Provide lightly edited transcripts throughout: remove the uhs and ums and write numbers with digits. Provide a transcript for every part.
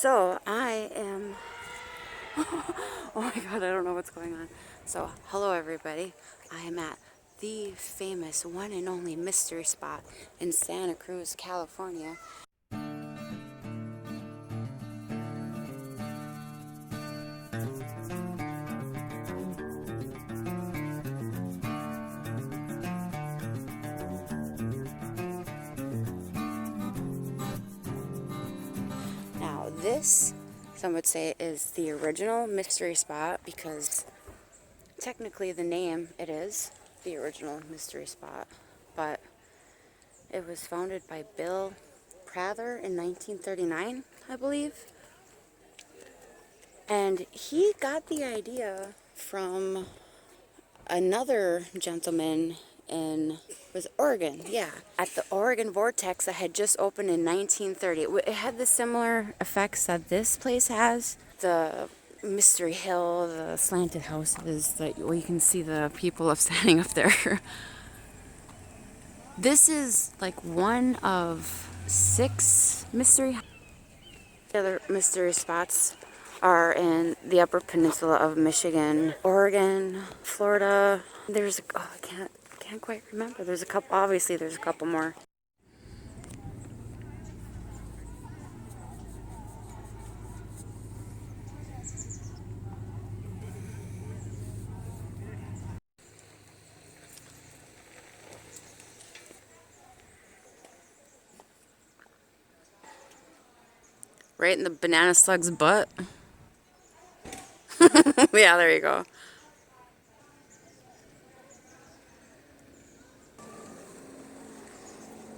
So I am, oh my god, I don't know what's going on. So hello everybody, I am at the famous one and only mystery spot in Santa Cruz, California. Now this, some would say, is the original mystery spot because technically the name, it is the original mystery spot, but it was founded by Bill Prather in 1939, I believe. And he got the idea from another gentleman in, was it Oregon? Yeah, at the Oregon Vortex that had just opened in 1930. It had the similar effects that this place has. The Mystery Hill, the slanted houses, where you can see the people standing up there. This is like one of 6 mystery. The other mystery spots are in the Upper Peninsula of Michigan, Oregon, Florida. There's, oh, I can't quite remember. There's a couple, obviously there's a couple more. Right in the banana slug's butt. Yeah, there you go.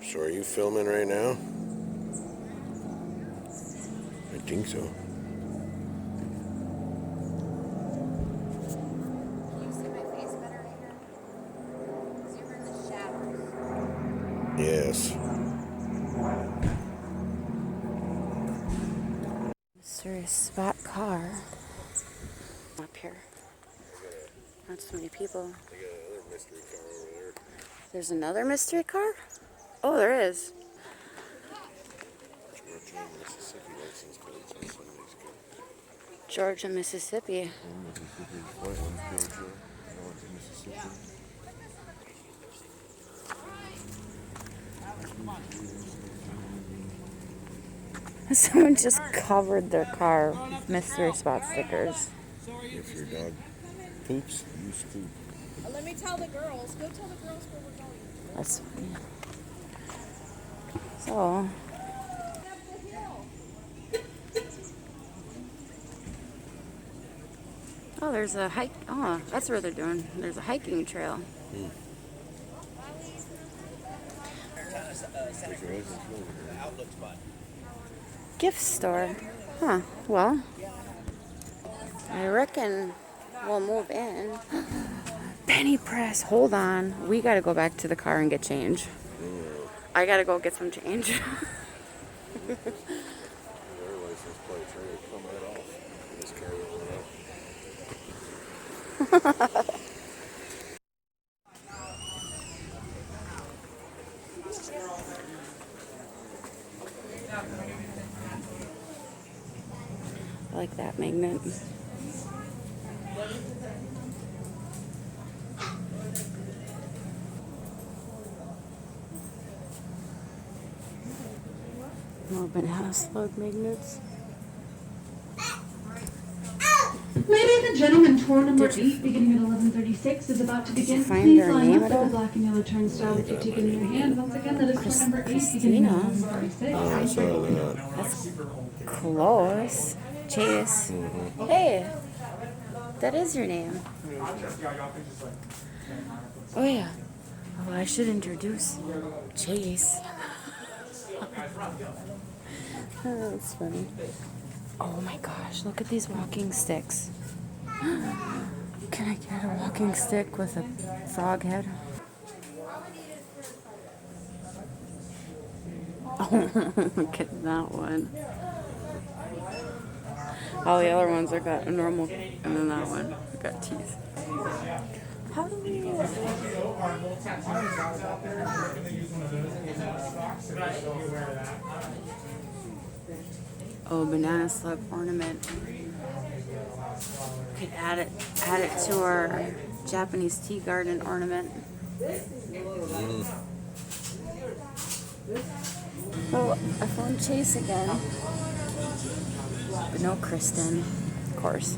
So are you filming right now? I think so. Can you see my face better right here? Because you're in the shadows. Yes. Mystery spot car. Up here. Not so many people. They got another mystery car over there. There's another mystery car? Oh, there is. Georgia, Mississippi license plates on Sunday's car. Georgia, Mississippi. Mississippi, Portland, Georgia, Mississippi. Someone just covered their car with mystery spot stickers. If your dog poops, you spook. Let me tell the girls. Go tell the girls where we're going. That's funny. So, oh, there's a hike. Oh, that's where they're doing. There's a hiking trail. Gift store. Huh. Well, I reckon we'll move in. Penny press. Hold on. We gotta go back to the car and get change. I gotta go get some change. Their license plates ready to come right off. This car rolling up. I like that magnet. More banana slug magnets. Ladies and gentlemen, tour number 8, beginning at 11:36, is about to begin. Please line up for the black and yellow turnstile with your ticket in your hand. Once again, that is tour number 8, beginning at 11:36. Oh, I saw that. That's close. Chase. Hey, that is your name. Oh yeah. Oh, I should introduce Chase. Oh, that's funny. Oh my gosh, look at these walking sticks. Can I get a walking stick with a frog head? Oh, look at that one. All the other ones are got a normal, and then that one got teeth. How do we... Oh, banana slug ornament. Could add it to our Japanese tea garden ornament. Oh, I found Chase again. But no Kristen, of course.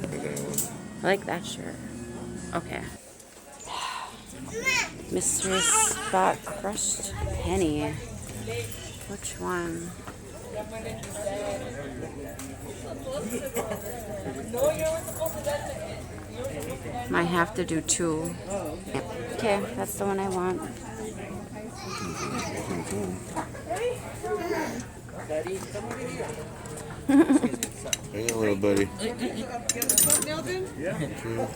I like that shirt. Okay. Mystery Spot Crushed Penny. Which one? Might have to do 2. Okay, that's the one I want. Hang on, little buddy.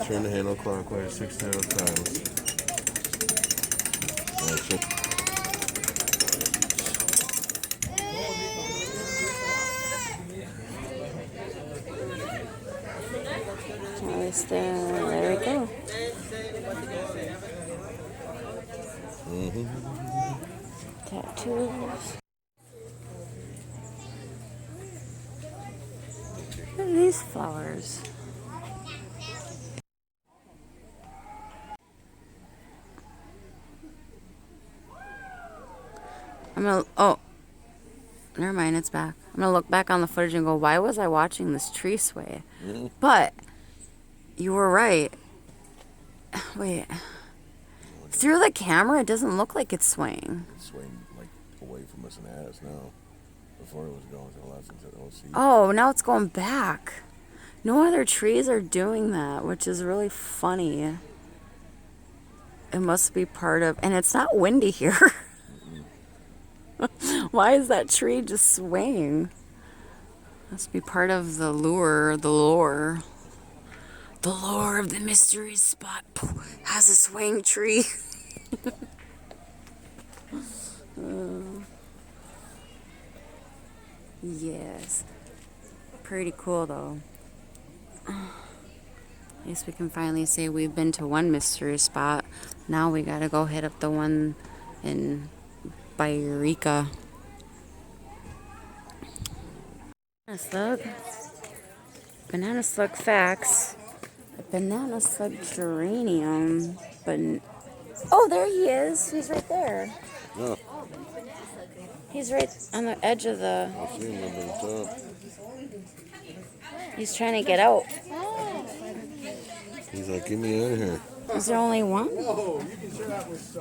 Turn the handle clockwise 6 times. Gotcha. There we go. Tattoos. Look at these flowers. Oh, never mind, it's back. I'm gonna look back on the footage and go, why was I watching this tree sway? But you were right. Wait. Through the camera, it doesn't look like it's swaying. It's swaying like away from us and at us now. Before it was going to the left and to the OC. Oh, now it's going back. No other trees are doing that, which is really funny. It must be part of, and it's not windy here. Why is that tree just swaying? Must be part of the lure, the lore. The lore of the mystery spot has a swaying tree. Yes. Pretty cool though. At least we can finally say we've been to one mystery spot. Now we gotta go hit up the one in Eureka. Banana slug. Banana slug facts. A banana slug geranium. But oh, there he is. He's right there. No. He's right on the edge of the. I see him up on top. He's trying to get out. He's like, get me out of here. Is there only one? Oh, you can share that with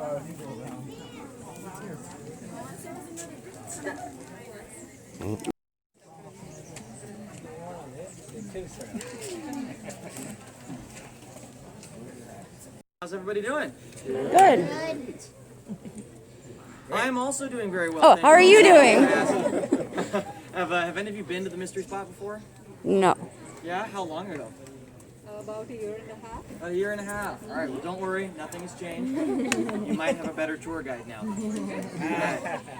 How's everybody doing? Good. I'm also doing very well. Oh, how are you doing? Have any of you been to the mystery spot before? No. Yeah? How long ago? About a year and a half. A year and a half. All right, well, don't worry. Nothing has changed. You might have a better tour guide now.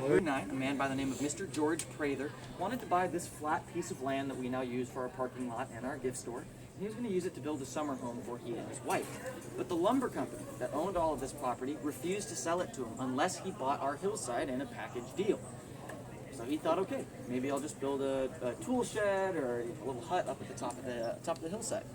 Good night. A man by the name of Mr. George Prather wanted to buy this flat piece of land that we now use for our parking lot and our gift store. And he was going to use it to build a summer home for he and his wife. But the lumber company that owned all of this property refused to sell it to him unless he bought our hillside in a package deal. So he thought, okay, maybe I'll just build a tool shed or a little hut up at the top of the hillside.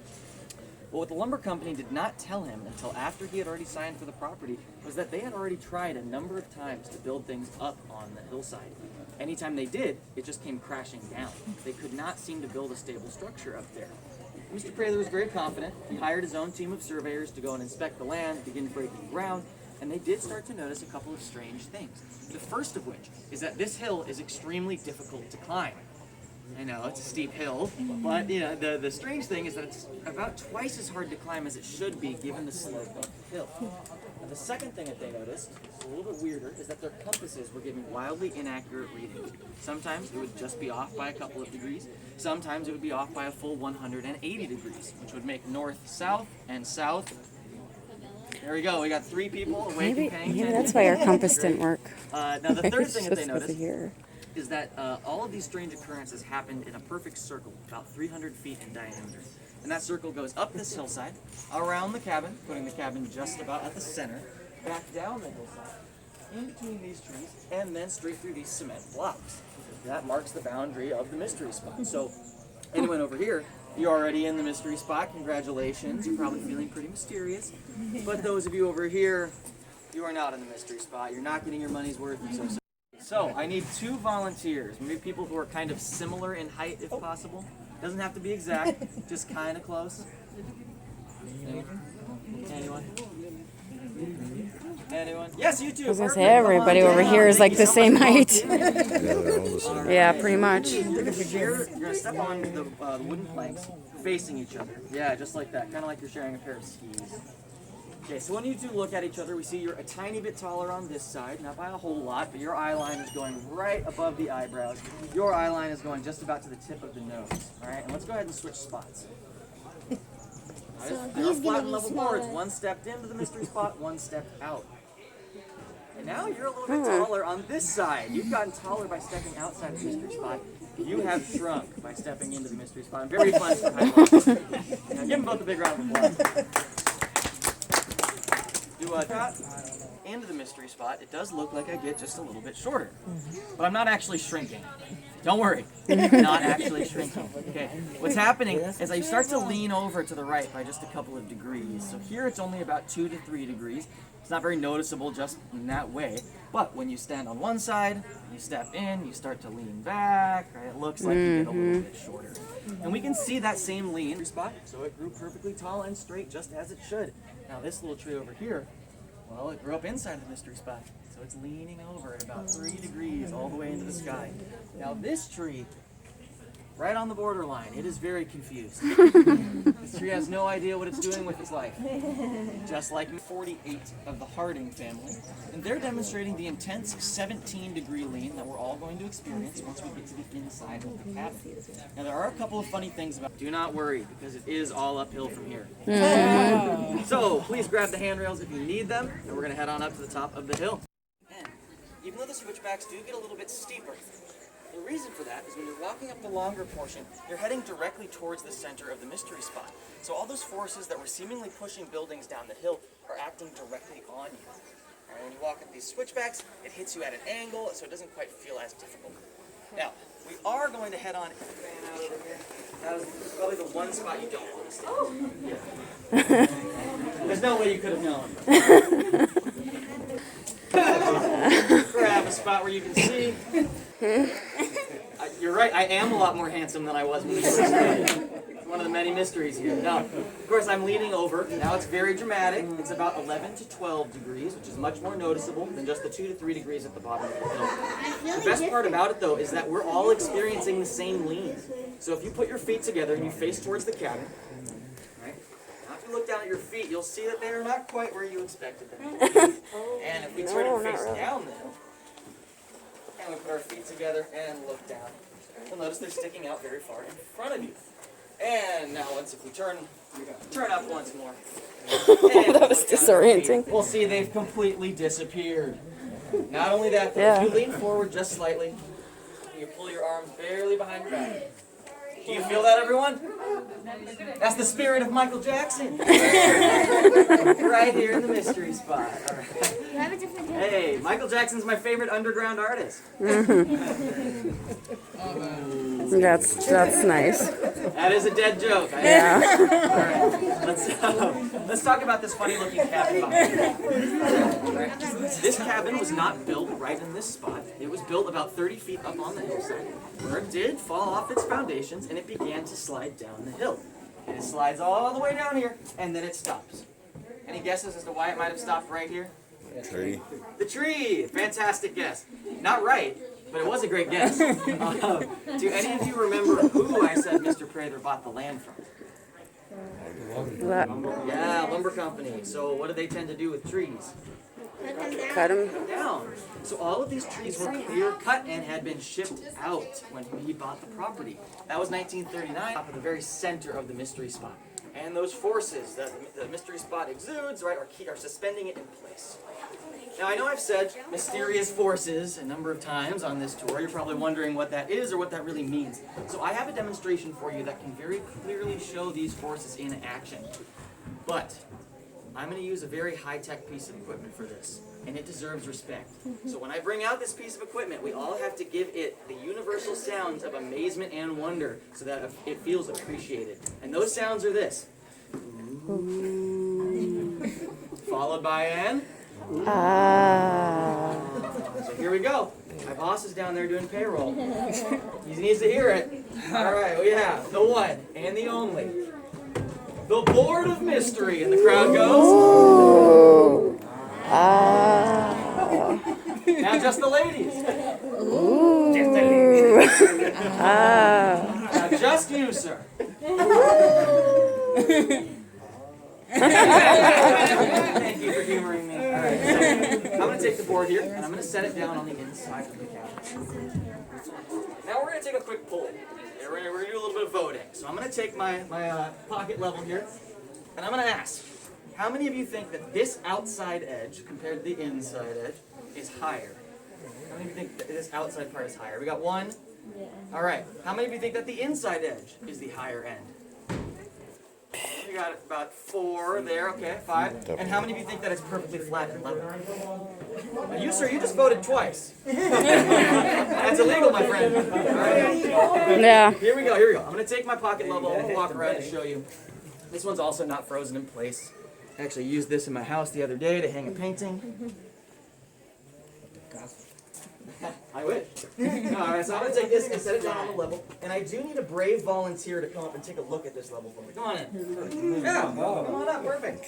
But what the lumber company did not tell him until after he had already signed for the property was that they had already tried a number of times to build things up on the hillside. Anytime they did, it just came crashing down. They could not seem to build a stable structure up there. Mr. Prather was very confident. He hired his own team of surveyors to go and inspect the land, begin breaking ground, and they did start to notice a couple of strange things. The first of which is that this hill is extremely difficult to climb. I know, it's a steep hill, but you know, the strange thing is that it's about twice as hard to climb as it should be given the slope of the hill. Now, the second thing that they noticed, a little bit weirder, is that their compasses were giving wildly inaccurate readings. Sometimes it would just be off by a couple of degrees, sometimes it would be off by a full 180 degrees, which would make north, south, and south. There we go, we got 3 people awake and paying attention. That's why our compass didn't work. Now the third thing that they Just noticed here. is that all of these strange occurrences happened in a perfect circle, about 300 feet in diameter. And that circle goes up this hillside, around the cabin, putting the cabin just about at the center, back down the hillside, in between these trees, and then straight through these cement blocks. that marks the boundary of the mystery spot. So anyone over here, you're already in the mystery spot. Congratulations. You're probably feeling pretty mysterious. But those of you over here, you are not in the mystery spot. You're not getting your money's worth. So I need 2 volunteers, maybe people who are kind of similar in height if possible. Doesn't have to be exact, just kind of close. Anyone? Anyone? Yes, you too. I was gonna say everybody over here is like the same height. Yeah, they're all the same. Yeah, pretty much. You're gonna step on the wooden planks facing each other. Yeah, just like that, kind of like you're sharing a pair of skis. Okay, so when you two look at each other, we see you're a tiny bit taller on this side, not by a whole lot, but your eye line is going right above the eyebrows. Your eye line is going just about to the tip of the nose. All right, and let's go ahead and switch spots. So There are he's flat gonna and be level boards. smaller. One stepped into the mystery spot, one stepped out. And now you're a little bit taller on this side. You've gotten taller by stepping outside of the mystery spot. You have shrunk by stepping into the mystery spot. I'm very fun for high fives. Now give them both a big round of applause. Do a drop into the mystery spot. It does look like I get just a little bit shorter. But I'm not actually shrinking. Don't worry. Not actually shrinking. Okay. What's happening is I start to lean over to the right by just a couple of degrees. So here it's only about 2 to 3 degrees. It's not very noticeable just in that way. But when you stand on one side, you step in, you start to lean back, right? It looks like you get a little bit shorter. And we can see that same lean spot. So it grew perfectly tall and straight just as it should. Now this little tree over here, well, it grew up inside the mystery spot. So it's leaning over at about 3 degrees all the way into the sky. Now this tree, right on the borderline, it is very confused. This tree has no idea what it's doing with its life. Just like 48 of the Harding family. And they're demonstrating the intense 17-degree lean that we're all going to experience once we get to the inside of the cabin. Now there are a couple of funny things about it. Do not worry, because it is all uphill from here. So please grab the handrails if you need them, and we're going to head on up to the top of the hill. And even though the switchbacks do get a little bit steeper, the reason for that is when you're walking up the longer portion, you're heading directly towards the center of the mystery spot. So all those forces that were seemingly pushing buildings down the hill are acting directly on you. And when you walk up these switchbacks, it hits you at an angle, so it doesn't quite feel as difficult. Now, we are going to head on. That was probably the one spot you don't want to stay. Yeah. There's no way you could have known. Grab a spot where you can see. You're right, I am a lot more handsome than I was when we first started. It's one of the many mysteries here. Now, of course, I'm leaning over. Now it's very dramatic. It's about 11 to 12 degrees, which is much more noticeable than just the 2 to 3 degrees at the bottom of the hill. The best part about it, though, is that we're all experiencing the same lean. So if you put your feet together and you face towards the cabin, right? Now if you look down at your feet, you'll see that they are not quite where you expected them to be. And if we turn and face down the hill, and we put our feet together and look down, you'll notice they're sticking out very far in front of you. And now if we turn up once more. That was disorienting. We'll see they've completely disappeared. Not only that, but Yeah. if you lean forward just slightly, you pull your arms barely behind your back. Do you feel that, everyone? That's the spirit of Michael Jackson. Right here in the mystery spot. All right. You have a different hair. Hey, Michael Jackson's my favorite underground artist. That's nice. That is a dead joke. Yeah. All right, let's talk about this funny-looking cabin behind me. Right. This cabin was not built right in this spot. It was built about 30 feet up on the hillside, where it did fall off its foundations, and it began to slide down the hill. And it slides all the way down here, and then it stops. Any guesses as to why it might have stopped right here? Tree. The tree! Fantastic guess. Not right, but it was a great guess. Do any of you remember who I said Mr. Prather bought the land from? Yeah, lumber company. So what do they tend to do with trees? Cut them. Down. So all of these trees were clear cut and had been shipped out when he bought the property. That was 1939, up at the very center of the mystery spot. And those forces that the mystery spot exudes, right, are suspending it in place. Now, I know I've said mysterious forces a number of times on this tour. You're probably wondering what that is or what that really means. So I have a demonstration for you that can very clearly show these forces in action. But I'm going to use a very high-tech piece of equipment for this. and it deserves respect. So when I bring out this piece of equipment, we all have to give it the universal sounds of amazement and wonder so that it feels appreciated. And those sounds are this. Followed by an. So here we go. My boss is down there doing payroll. He needs to hear it. All right, we have the one and the only. The Board of Mystery. And the crowd goes. Now just the ladies. Just the ladies. Now just you, sir. Thank you for humoring me. All right, so I'm going to take the board here, and I'm going to set it down on the inside of the cabinet. Now we're going to take a quick poll. Okay, we're going to do a little bit of voting. So I'm going to take my pocket level here, and I'm going to ask, how many of you think that this outside edge compared to the inside edge is higher? How many of you think that this outside part is higher? We got one? Yeah. All right. How many of you think that the inside edge is the higher end? We got about 4 there. Okay, 5. And how many of you think that it's perfectly flat and level? Now you, sir, you just voted twice. That's illegal, my friend. All right. Yeah. Here we go. Here we go. I'm going to take my pocket level. I'm going to walk around and show you. This one's also not frozen in place. I actually used this in my house the other day to hang a painting. I wish. Alright, so I'm going to take this and set it down on the level. And I do need a brave volunteer to come up and take a look at this level for me. Come on in. Yeah, come on up. Perfect.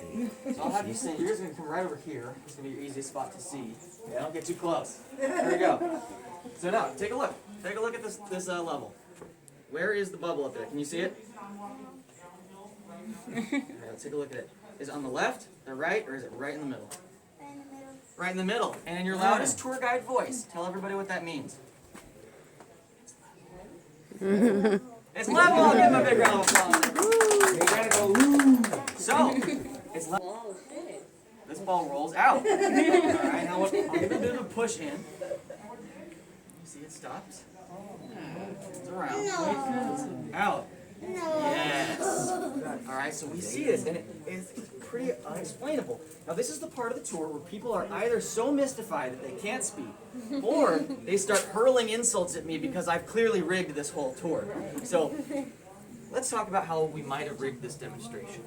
So I'll have you sit. You're just going to come right over here. This is going to be your easiest spot to see. Yeah, don't get too close. There we go. So now, take a look. Take a look at this level. Where is the bubble up there? Can you see it? Alright, let's take a look at it. Is it on the left, the right, or is it right in the middle? Right in the middle. And in your loudest tour guide voice, tell everybody what that means. It's level. I'll give him a big round of applause. So, it's level. This ball rolls out. All right, now I'll give it a bit of a push in. See, it stops. It's around. Out. Yes. All right, so we see this, and it's pretty unexplainable. Now, this is the part of the tour where people are either so mystified that they can't speak, or they start hurling insults at me because I've clearly rigged this whole tour. So, let's talk about how we might have rigged this demonstration.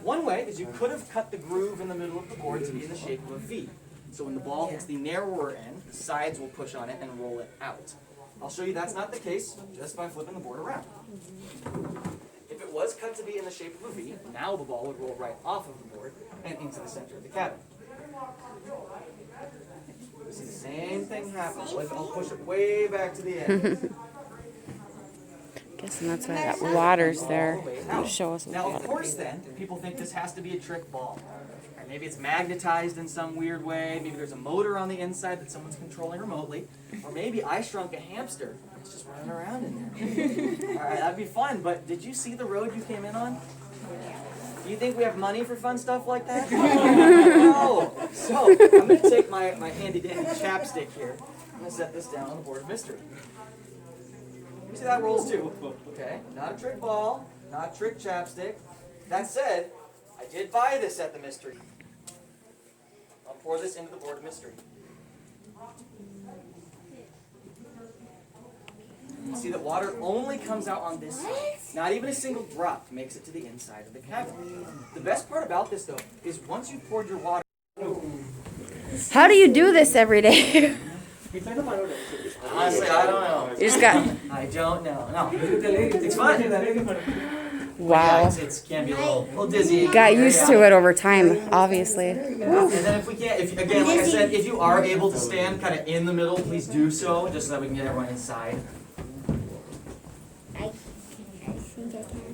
One way is you could have cut the groove in the middle of the board to be in the shape of a V. So when the ball hits the narrower end, the sides will push on it and roll it out. I'll show you that's not the case just by flipping the board around. If it was cut to be in the shape of a V, now the ball would roll right off of the board and into the center of the cabin. You see the same thing happen. I'll push it way back to the end. Guessing that's why that water's there. Now, Show us now, of water. course, then, people think this has to be a trick ball. Or maybe it's magnetized in some weird way. Maybe there's a motor on the inside that someone's controlling remotely. Or maybe I shrunk a hamster. It's just running around in there. All right, that'd be fun. But did you see the road you came in on? Do you think we have money for fun stuff like that? No. So, I'm going to take my handy-dandy chapstick here. I'm going to set this down on the board of mystery. You see that rolls too. Okay, not a trick ball, not a trick chapstick. That said, I did buy this at the mystery. I'll pour this into the board of mystery. You see that water only comes out on this side. Not even a single drop makes it to the inside of the cabin. The best part about this, though, is once you've poured your water... How do you do this every day? Honestly, I don't know. You just got... I don't know. No. It's fun. Wow. Yeah, it can be a little dizzy. Got used to it over time, obviously. And then if we can't, again, like I said, if you are able to stand kind of in the middle, please do so, just so that we can get everyone inside. I think I can.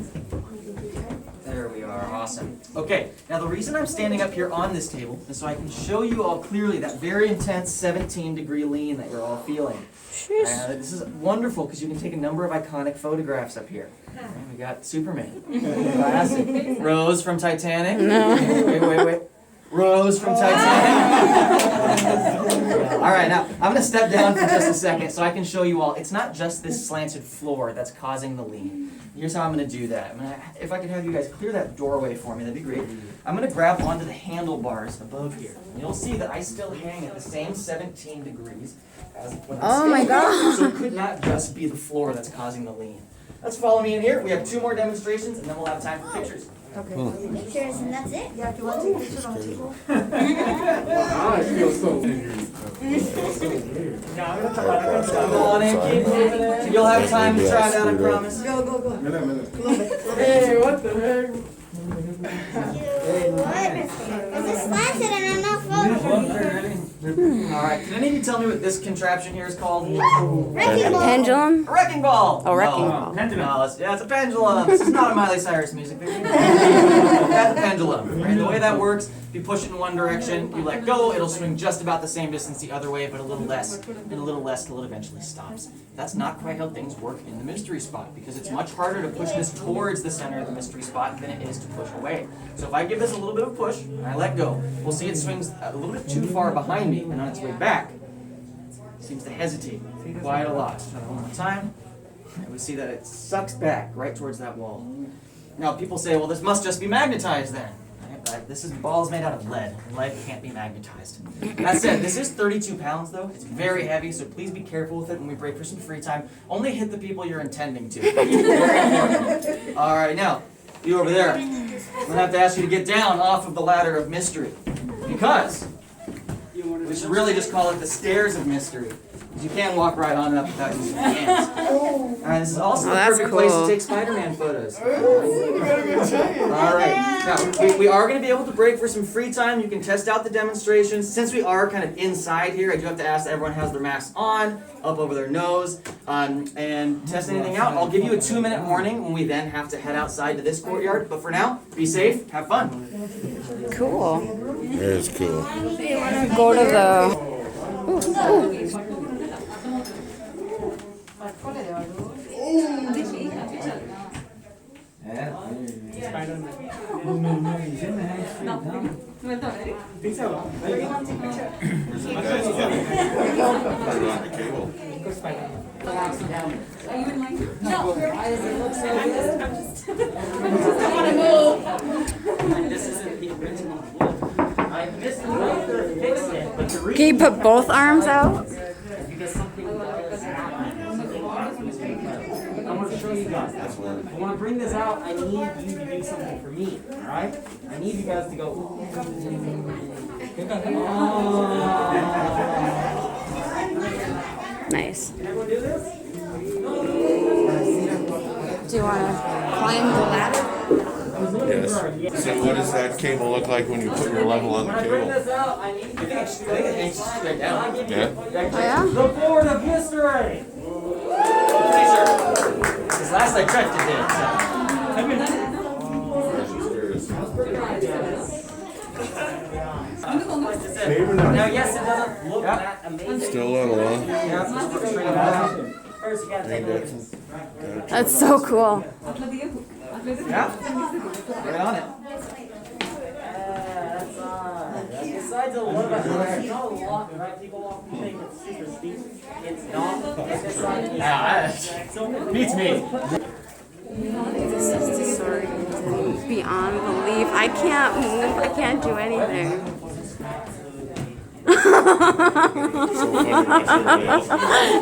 There we are, awesome. Okay, now the reason I'm standing up here on this table is so I can show you all clearly that very intense 17-degree lean that you're all feeling. This is wonderful because you can take a number of iconic photographs up here. We got Superman. Classic. Rose from Titanic. No. Wait. Rose from Titanic. All right, now I'm gonna step down for just a second so I can show you all. It's not just this slanted floor that's causing the lean. Here's how I'm gonna do that. If I could have you guys clear that doorway for me, that'd be great. I'm gonna grab onto the handlebars above here. And you'll see that I still hang at the same 17 degrees as when I'm Oh my God. So it could not just be the floor that's causing the lean. Let's follow me in here. We have 2 more demonstrations and then we'll have time for pictures. Pictures and that's it? Yeah, do you want to take pictures on the table? I feel so weird. Come on in, keep moving in. You'll have time to try it out, I promise. Hey, what the heck? Is this slanted and I'm not floating? Alright, can any of you tell me what this contraption here is called? Wrecking ball. Pendulum? A wrecking ball! Oh, wrecking No. ball. No, it's a pendulum. This is not a Miley Cyrus music video. That's a pendulum. Right? The way that works, if you push it in one direction, you let go, it'll swing just about the same distance the other way, but a little less, and a little less till it eventually stops. That's not quite how things work in the mystery spot, because it's much harder to push this towards the center of the mystery spot than it is to push away. So if I give this a little bit of push, and I let go, we'll see it swings a little bit too far behind me, and on its way back, it seems to hesitate quite a lot. Try that one more time. And we see that it sucks back right towards that wall. Now people say, well, this must just be magnetized then. Right? This ball is made out of lead. Lead can't be magnetized. That said, this is 32 pounds though. It's very heavy, so please be careful with it when we break for some free time. Only hit the people you're intending to. Very important. All right, now, you over there. I'm gonna have to ask you to get down off of the ladder of mystery, because we should really just call it the stairs of mystery. Because you can't walk right on it up without using your hands. Alright, this is also the that's perfect place cool. to take Spider-Man photos. Alright, now we are going to be able to break for some free time. You can test out the demonstrations. Since we are kind of inside here, I do have to ask that everyone has their masks on, up over their nose, and test anything out. I'll give you a 2-minute warning when we then have to head outside to this courtyard. But for now, be safe, have fun. Cool. It is cool. Go to the... Can you put both arms out? I want to show you guys. I want to bring this out. I need you to do something for me. All right? I need you guys to go. Nice. Can everyone do this? Do you want to climb the ladder? Yes. So what does that cable look like when you put your level on the Bring cable? this out. I need you to I think it hangs straight down. Yeah? Oh, yeah? the board of mystery. Pretty sure. Because last I checked it did, so. Now, yes, it doesn't look that amazing. Still little, huh? Yeah, just put it straight down. First, you got to Hey, take a look. Jackson. That's so cool. Yeah, right on it. That's on. Besides a little bit, there's not a lot, right? People think it's super steep. It's not. It's just like, Yeah, beats me. This is sorry. Beyond belief. I can't move. I can't do anything.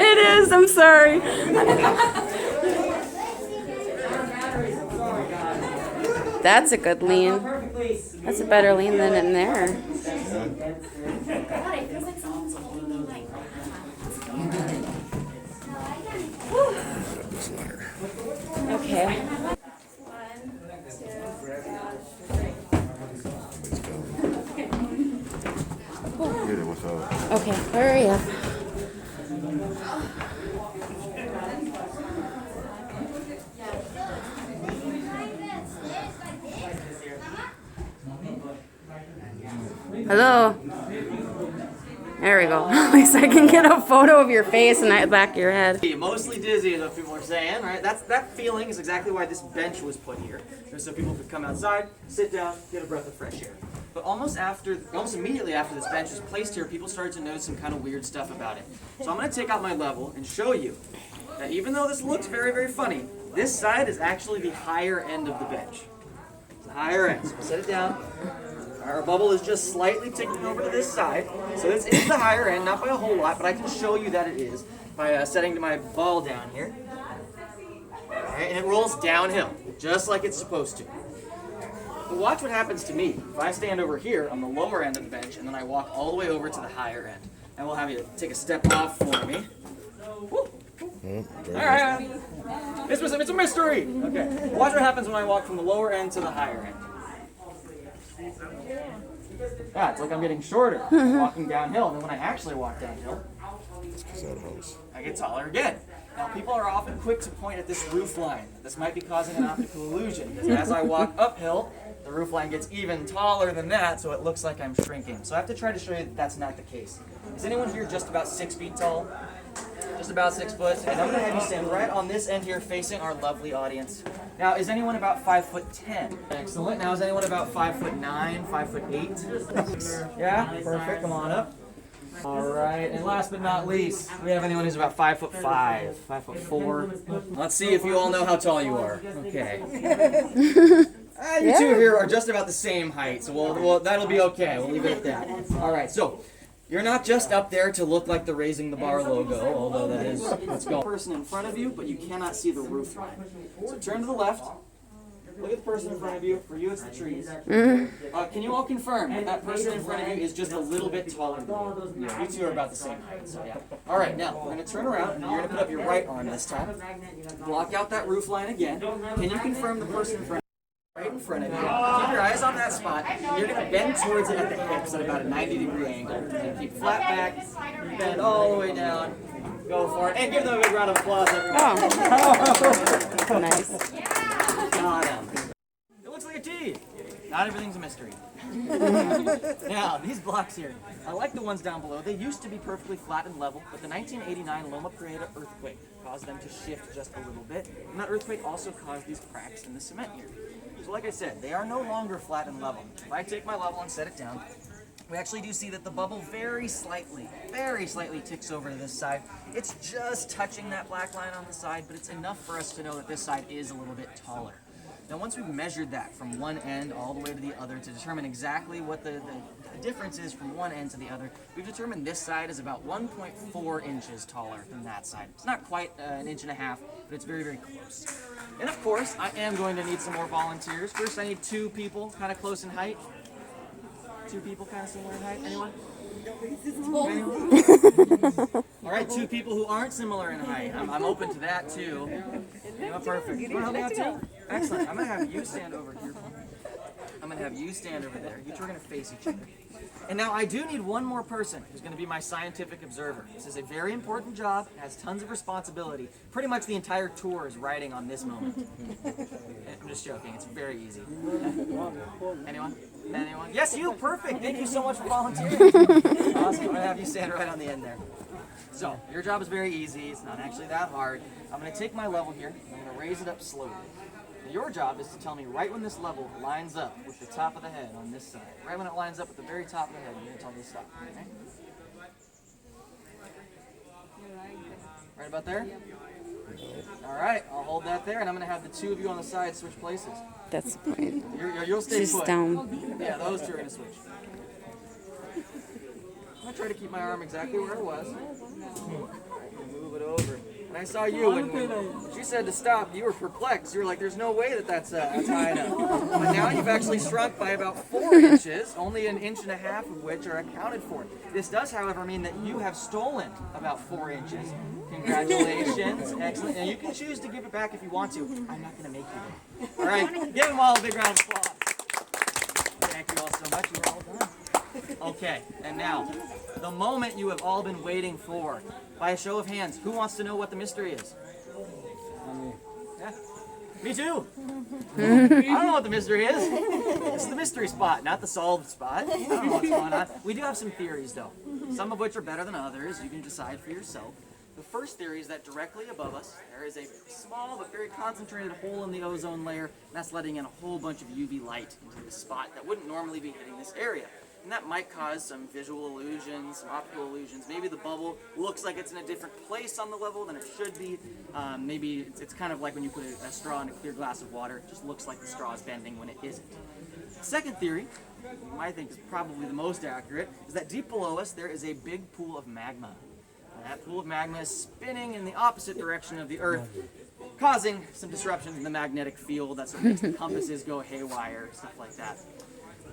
It is. I'm sorry. That's a good lean. That's a better lean than in there. Okay. Get it without. Okay, hurry up. Hello. There we go. At least I can get a photo of your face and the back of your head. You're mostly dizzy, is what people are saying, right? That feeling is exactly why this bench was put here. Just so people could come outside, sit down, get a breath of fresh air. But almost immediately after this bench was placed here, people started to notice some kind of weird stuff about it. So I'm going to take out my level and show you that even though this looks very, very funny, this side is actually the higher end of the bench. It's the higher end. So we'll set it down. Our bubble is just slightly ticking over to this side. So this is the higher end, not by a whole lot, but I can show you that it is by setting my ball down here. Okay, and it rolls downhill, just like it's supposed to. But watch what happens to me if I stand over here on the lower end of the bench and then I walk all the way over to the higher end. And we'll have you take a step off for me. Woo. All right. It's a mystery. Okay. Watch what happens when I walk from the lower end to the higher end. Yeah, it's like I'm getting shorter walking downhill. And then when I actually walk downhill, I get taller again. Now, people are often quick to point at this roof line. This might be causing an optical illusion, because as I walk uphill, the roof line gets even taller than that, so it looks like I'm shrinking. So I have to try to show you that that's not the case. Is anyone here just about 6 feet tall? Just about 6 foot? And I'm going to have you stand right on this end here facing our lovely audience. Now, is anyone about 5'10"? Excellent. Now, is anyone about 5'9", 5'8"? Yeah? Perfect. Come on up. All right, and last but not least, we have anyone who's about 5'5", 5'4". Let's see if you all know how tall you are. Okay. You two here are just about the same height, so that'll be okay. We'll leave it at that. All right, so you're not just up there to look like the Raising the Bar logo, although that is, let's go. Person in front of you, but you cannot see the roof line. So turn to the left. Look at the person in front of you. For you, it's the trees. Can you all confirm that that person in front of you is just a little bit taller than you? You two are about the same height, so yeah. All right, now we're going to turn around, and you're going to put up your right arm this time. Block out that roof line again. Can you confirm the person in front of you? Right in front of you. Keep your eyes on that spot. You're going to bend towards it at the hips at about a 90-degree angle. And keep flat back. Bend all the way down. Go for it. And give them a big round of applause, everyone. Oh, nice. Got him. It looks like a T. Not everything's a mystery. Now, these blocks here, I like the ones down below. They used to be perfectly flat and level, but the 1989 Loma Prieta earthquake caused them to shift just a little bit. And that earthquake also caused these cracks in the cement here. So like I said, they are no longer flat and level. If I take my level and set it down, we actually do see that the bubble very slightly ticks over to this side. It's just touching that black line on the side, but it's enough for us to know that this side is a little bit taller. Now, once we've measured that from one end all the way to the other to determine exactly what the difference is from one end to the other, we've determined this side is about 1.4 inches taller than that side. It's not quite an inch and a half, but it's very, very close. And of course, I am going to need some more volunteers. First, I need 2 people kind of close in height. 2 people kind of similar in height. Anyone? All right, 2 people who aren't similar in height. I'm open to that too. Anyone? Perfect. You want to help me out too? Excellent. I'm going to have you stand over here. I'm going to have you stand over there. You two are going to face each other. And now I do need one more person who's going to be my scientific observer. This is a very important job. It has tons of responsibility. Pretty much the entire tour is riding on this moment. I'm just joking. It's very easy. Anyone? Anyone? Yes, you. Perfect. Thank you so much for volunteering. Awesome. I'm going to have you stand right on the end there. So, your job is very easy. It's not actually that hard. I'm going to take my level here. I'm going to raise it up slowly. Your job is to tell me right when this level lines up with the top of the head on this side. Right when it lines up with the very top of the head, you're going to tell me to stop. Okay? Right about there? All right, I'll hold that there, and I'm going to have the 2 of you on the side switch places. That's the point. You'll stay She's put. down. Yeah, those 2 are going to switch. I'm going to try to keep my arm exactly where it was. Move it over. And I saw you, and when she said to stop, you were perplexed. You were like, there's no way that's high enough. But now you've actually shrunk by about 4 inches, only an inch and a half of which are accounted for. This does, however, mean that you have stolen about 4 inches. Congratulations. Excellent. And you can choose to give it back if you want to. I'm not going to make you. All right, give them all a big round of applause. Thank you all so much. You were all done. Okay, and now, the moment you have all been waiting for. By a show of hands, who wants to know what the mystery is? Yeah. Me too. I don't know what the mystery is. It's the mystery spot, not the solved spot. I don't know what's going on. We do have some theories, though. Some of which are better than others. You can decide for yourself. The first theory is that directly above us, there is a small but very concentrated hole in the ozone layer, and that's letting in a whole bunch of UV light into this spot that wouldn't normally be hitting this area. And that might cause some visual illusions, some optical illusions. Maybe the bubble looks like it's in a different place on the level than it should be. Maybe it's kind of like when you put a straw in a clear glass of water. It just looks like the straw is bending when it isn't. Second theory, I think is probably the most accurate, is that deep below us there is a big pool of magma. And that pool of magma is spinning in the opposite direction of the Earth, causing some disruptions in the magnetic field that sort of makes the compasses go haywire, stuff like that.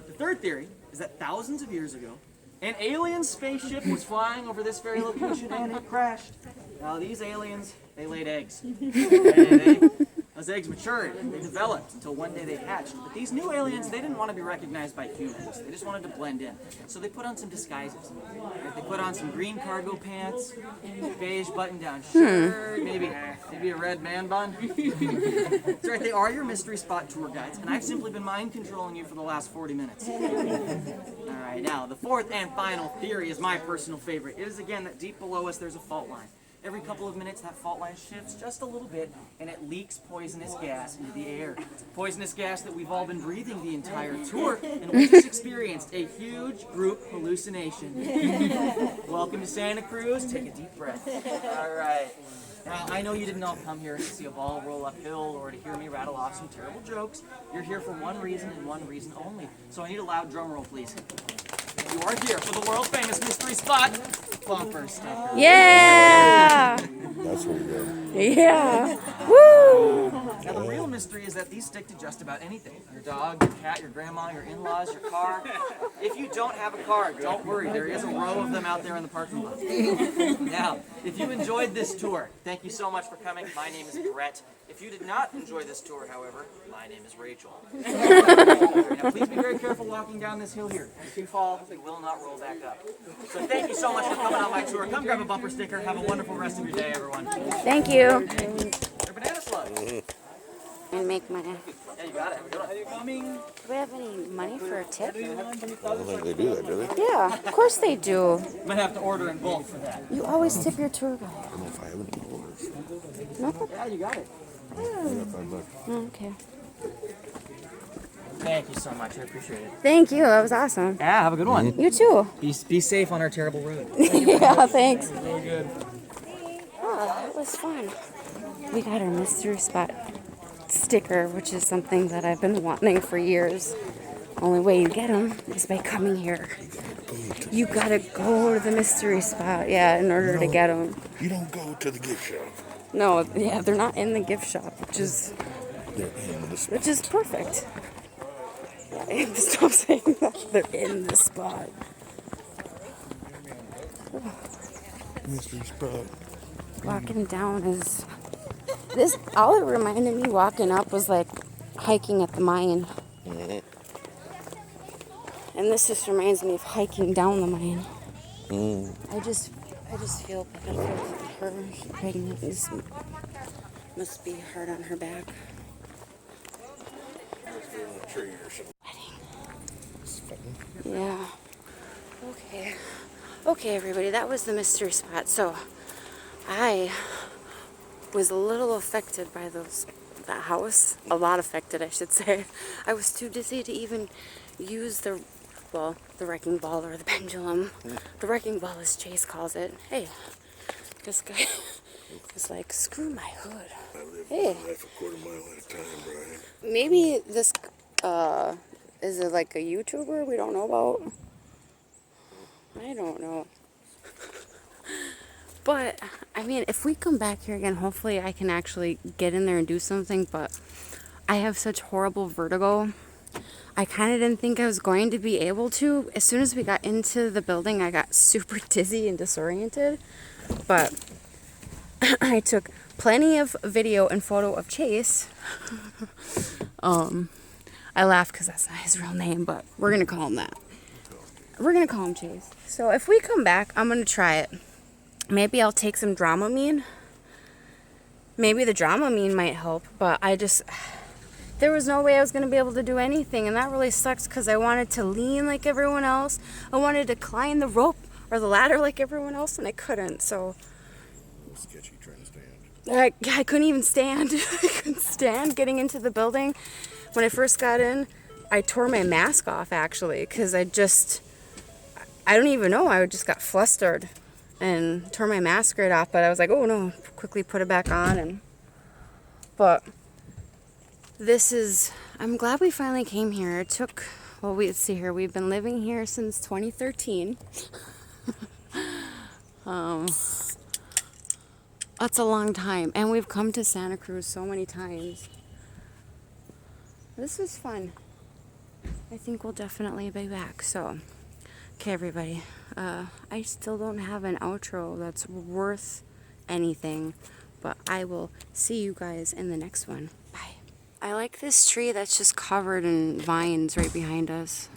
The third theory is that thousands of years ago, an alien spaceship was flying over this very location and it crashed. Now these aliens, they laid eggs. Those eggs matured, they developed until one day they hatched. But these new aliens, they didn't want to be recognized by humans. They just wanted to blend in. So they put on some disguises. They put on some green cargo pants, beige button-down shirt, maybe a red man bun. That's right, they are your mystery spot tour guides, and I've simply been mind controlling you for the last 40 minutes. All right, now the fourth and final theory is my personal favorite. It is again that deep below us there's a fault line. Every couple of minutes, that fault line shifts just a little bit, and it leaks poisonous gas into the air. Poisonous gas that we've all been breathing the entire tour, and we just experienced a huge group hallucination. Welcome to Santa Cruz. Take a deep breath. All right. Now, I know you didn't all come here to see a ball roll uphill or to hear me rattle off some terrible jokes. You're here for one reason and one reason only. So I need a loud drum roll, please. You are here for the world-famous mystery spot, bumper sticker. Yeah! That's where you go. Yeah! Woo! Now the real mystery is that these stick to just about anything. Your dog, your cat, your grandma, your in-laws, your car. If you don't have a car, don't worry. There is a row of them out there in the parking lot. Now, if you enjoyed this tour, thank you so much for coming. My name is Brett. If you did not enjoy this tour, however, my name is Rachel. Now, please be very careful walking down this hill here. If you fall, you will not roll back up. So thank you so much for coming on my tour. Come grab a bumper sticker. Have a wonderful rest of your day, everyone. Thank you. They're banana slugs. And make money. Yeah, you got it. Have a good one. Are you coming? Do we have any money for a tip? I don't think they do that, do they? Yeah, of course they do. I'm going to have to order in bulk for that. You always tip your tour guide. I don't know if I have any orders. No? Yeah, you got it. I got $5. Okay. Thank you so much. I appreciate it. Thank you. That was awesome. Yeah, have a good one. You too. Be safe on our terrible road. Yeah, thanks. Really good. Oh, that was fun. We got our mystery spot sticker, which is something that I've been wanting for years. Only way you get them is by coming here. You gotta go to the mystery spot, yeah, in order to get them. You don't go to the gift shop. No, yeah, they're not in the gift shop, which is They're in the spot. which is perfect. Yeah, I have to stop saying that. They're in the spot. Mystery spot. Walking down is this. All it reminded me walking up was like hiking at the mine, and this just reminds me of hiking down the mine. I just feel bad for her. She's pregnant. This must be hard on her back. Yeah. Okay, everybody. That was the mystery spot. So I was a little affected by that house. A lot affected, I should say. I was too dizzy to even use the wrecking ball or the pendulum. The wrecking ball, as Chase calls it. Hey, this guy is like, screw my hood. I live Hey. my life a quarter mile at a time, Brian. Maybe this, is it like a YouTuber we don't know about? I don't know. But, I mean, if we come back here again, hopefully I can actually get in there and do something, but I have such horrible vertigo. I kind of didn't think I was going to be able to. As soon as we got into the building, I got super dizzy and disoriented. But I took plenty of video and photo of Chase. I laugh because that's not his real name, but we're going to call him that. We're going to call him Chase. So if we come back, I'm going to try it. Maybe I'll take some Dramamine. Maybe the Dramamine might help, but there was no way I was going to be able to do anything, and that really sucks because I wanted to lean like everyone else. I wanted to climb the rope or the ladder like everyone else, and I couldn't. So was sketchy trying to stand. I couldn't even stand. I couldn't stand getting into the building. When I first got in, I tore my mask off actually because I don't even know. I just got flustered and tore my mask right off. But I was like, oh no, quickly put it back on. But I'm glad we finally came here. It took, well, let's see here. We've been living here since 2013. That's a long time. And we've come to Santa Cruz so many times. This was fun. I think we'll definitely be back. So, okay, everybody. I still don't have an outro that's worth anything. But I will see you guys in the next one. Bye. I like this tree that's just covered in vines right behind us.